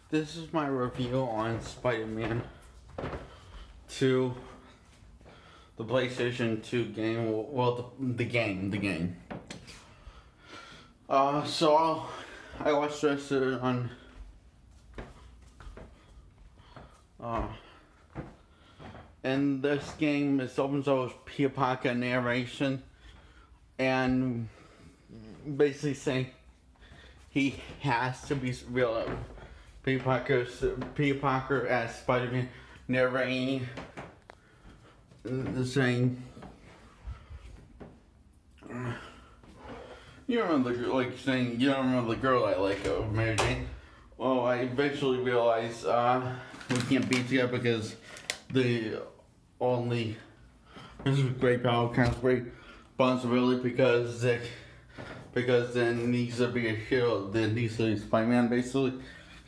This is my review on Spider-Man 2, the PlayStation 2 game. Well, the game. I watched this on. And this game is opens up with Peter Parker narration, and basically saying he has to be real. Peter Parker as Spider-Man narrating, saying, "You remember saying you don't remember the girl I like, Mary Jane." Well, I eventually realized we can't be together because this is great power comes great responsibility because there needs to be a hero. There needs to be Spider-Man, basically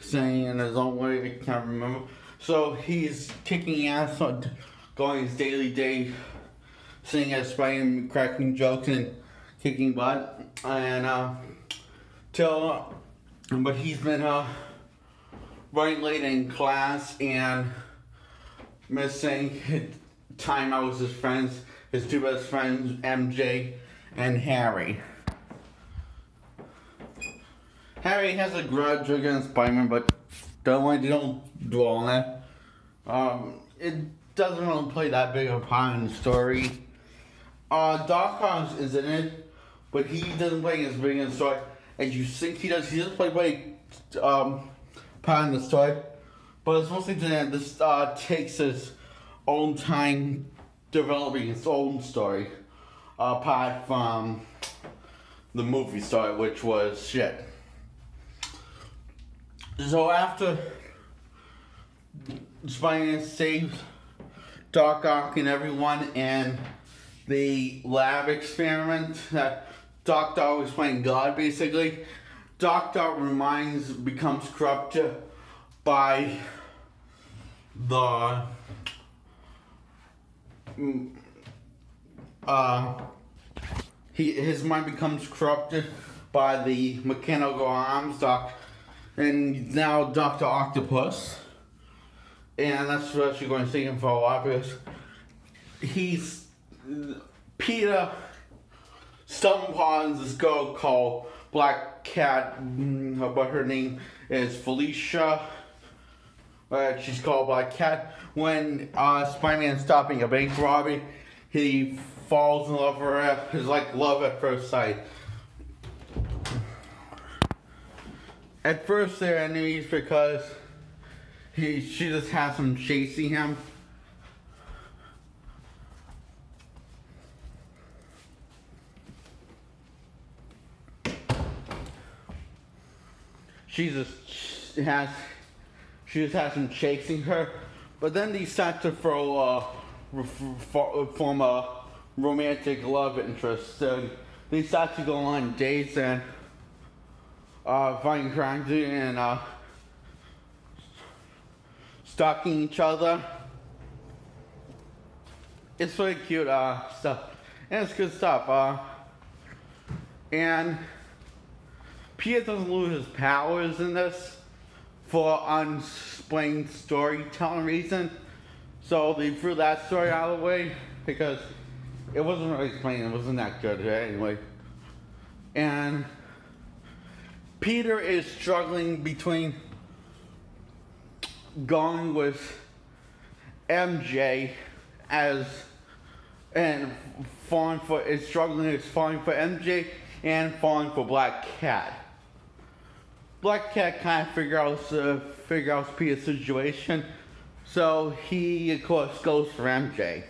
saying in his own way. I can't remember. So he's kicking ass on going his daily day, sitting as Spider-Man, cracking jokes and kicking butt, and but he's been running late in class and missing time out with his two best friends, MJ and Harry. Harry has a grudge against Spider-Man, but don't dwell on that. It doesn't really play that big of a part in the story. Doc Ock is in it, but he doesn't play as big in the story as you think he does. He does play part in the story, but it's mostly that this takes his own time developing its own story, apart from the movie story, which was shit. So after Spider-Man saves Doc Ock and everyone in the lab experiment that Doc Ock was playing God, basically, Doc Ock becomes corrupted by the his mind becomes corrupted by the mechanical arms, and now Dr. Octopus, and that's what you're going to see him for a while because Peter stumbled upon this girl called Black Cat, but her name is Felicia. She's called Black Cat. When Spider-Man stopping a bank robbery, he falls in love with her. It's like love at first sight. At first they're enemies because she just has him chasing him. She just has him chasing her, but then they start to form a romantic love interest. They start to go on dates and fighting crimes and stalking each other. It's really cute stuff, and it's good stuff. And Peter doesn't lose his powers in this for unexplained storytelling reason. So they threw that story out of the way because it wasn't really explained. It wasn't that good anyway. And Peter is struggling between going with MJ falling for MJ and falling for Black Cat. Black Cat kind of figure out Peter's situation, so he of course goes for MJ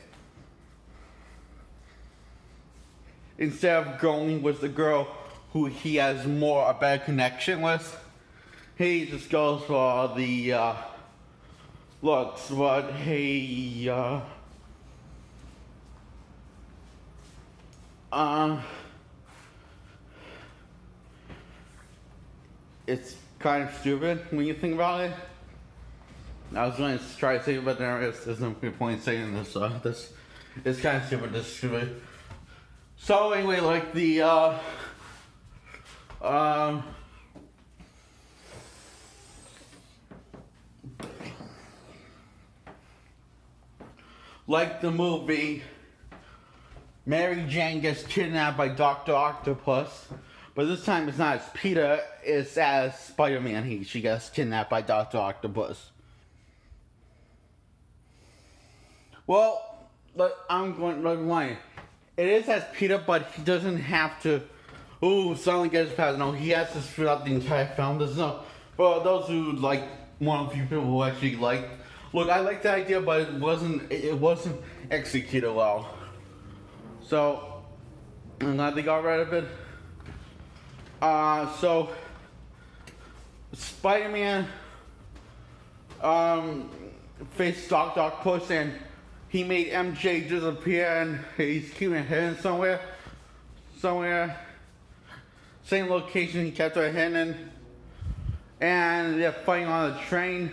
instead of going with the girl who he has a better connection with. He just goes for the looks, but it's kind of stupid when you think about it. I was going to try to say it, but there's no point saying this. This is kind of stupid. This is stupid. So anyway, like like the movie, Mary Jane gets kidnapped by Dr. Octopus. But this time it's not as Peter, it's as Spider-Man. She gets kidnapped by Dr. Octopus. Well, but I'm going to lie. It is as Peter, but he doesn't have to, suddenly get his powers. No, he has this throughout the entire film. There's no, for those who like, one of the few people who actually like, look, I like the idea, but it wasn't executed well. So, I'm glad they got rid of it. So, Spider-Man, faced Dr. Octopus, and he made MJ disappear, and he's keeping her hidden somewhere. Same location he kept her hidden, and they're fighting on the train.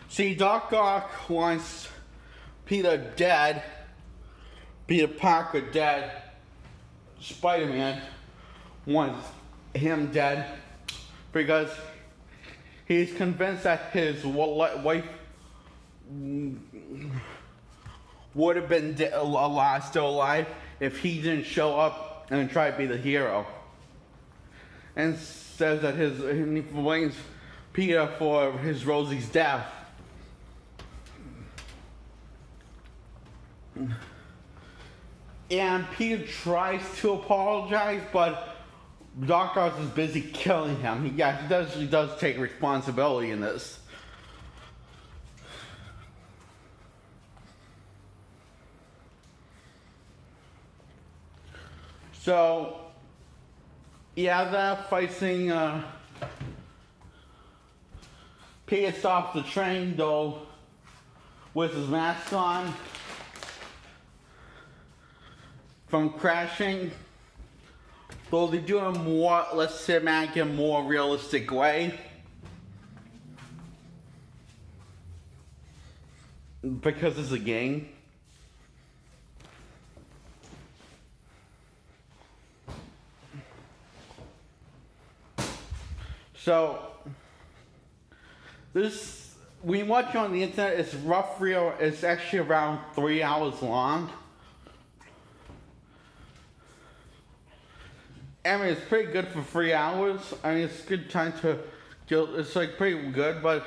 See, Doc Ock wants Peter dead. Peter Parker dead. Spider-Man wants him dead because he's convinced that his wife would have been still alive if he didn't show up and try to be the hero. And says that he blames Peter for his Rosie's death. And Peter tries to apologize, but Doc Ock is busy killing him. He does take responsibility in this. So, yeah, that fight scene, Peter stops the train, though, with his mask on, from crashing. Though they do it more, let's say, make a more realistic way. Because it's a game. So, this, when you watch it on the internet, it's actually around 3 hours long. I mean, it's pretty good for 3 hours. I mean, it's a good time to kill. It's like pretty good, but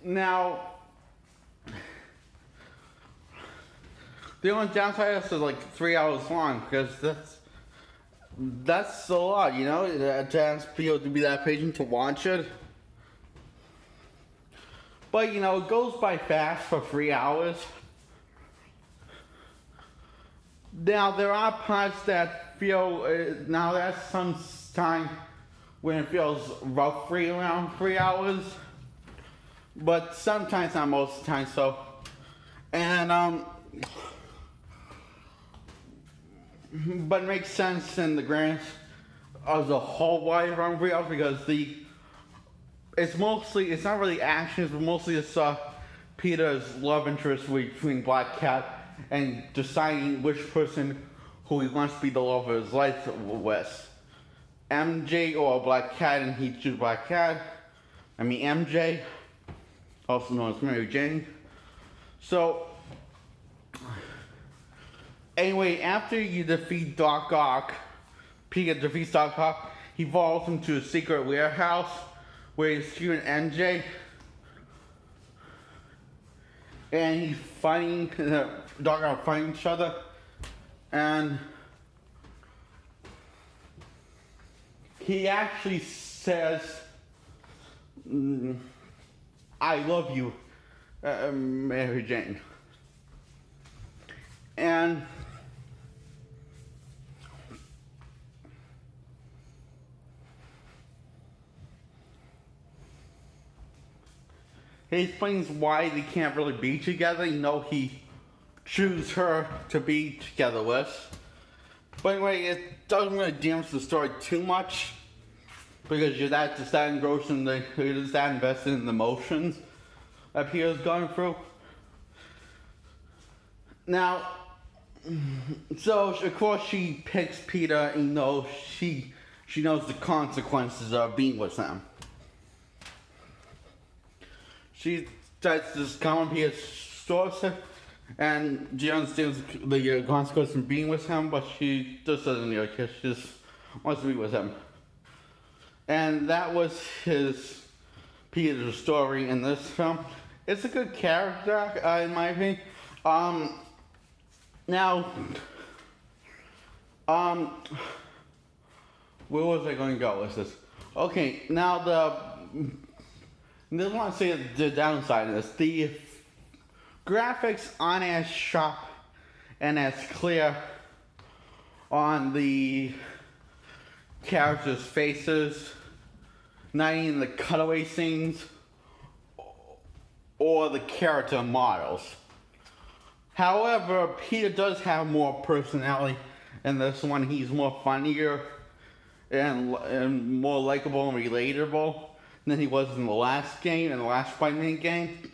now the only downside is like 3 hours long, because that's a lot, you know, to ask people to be that patient to watch it. But you know, it goes by fast for 3 hours. Now, there are parts that feel, now that's some time when it feels roughly around 3 hours, but sometimes, not most of the time, so, and, but it makes sense in the grand of the whole why around 3 hours, because it's not really action, it's mostly it's, Peter's love interest between Black Cat and deciding which person who he wants to be the love of his life with. MJ or Black Cat, and he chooses Black Cat. I mean MJ, also known as Mary Jane. So, anyway, after you defeat Doc Ock, Peter defeats Doc Ock, he falls into a secret warehouse where he's shooting MJ. And he's fighting, Doc Ock fighting each other, and he actually says, "I love you, Mary Jane." And he explains why they can't really be together. You know, he chooses her to be together with. But anyway, it doesn't really damage the story too much, because you're that engrossed in you're just that invested in the emotions that Peter's going through. Now, so of course she picks Peter, you know, she she knows the consequences of being with him. She tries to just come and be a source, and she understands the consequences of being with him, but she just doesn't really care. She just wants to be with him. And that was Peter's story in this film. It's a good character, in my opinion. Now, where was I going to go with this? Okay, now I just want to say the downside of this. The graphics aren't as sharp and as clear on the characters' faces, not even the cutaway scenes or the character models. However, Peter does have more personality in this one. He's more funnier and more likable and relatable than he was in the last game, in the last Spider-Man game.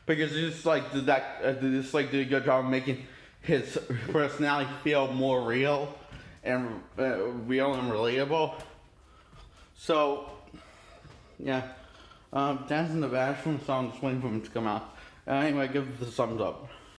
Because it's just like did a good job of making his personality feel more real and relatable. So yeah, that's in the bathroom, so I'm just waiting for him to come out. Anyway, give it the thumbs up.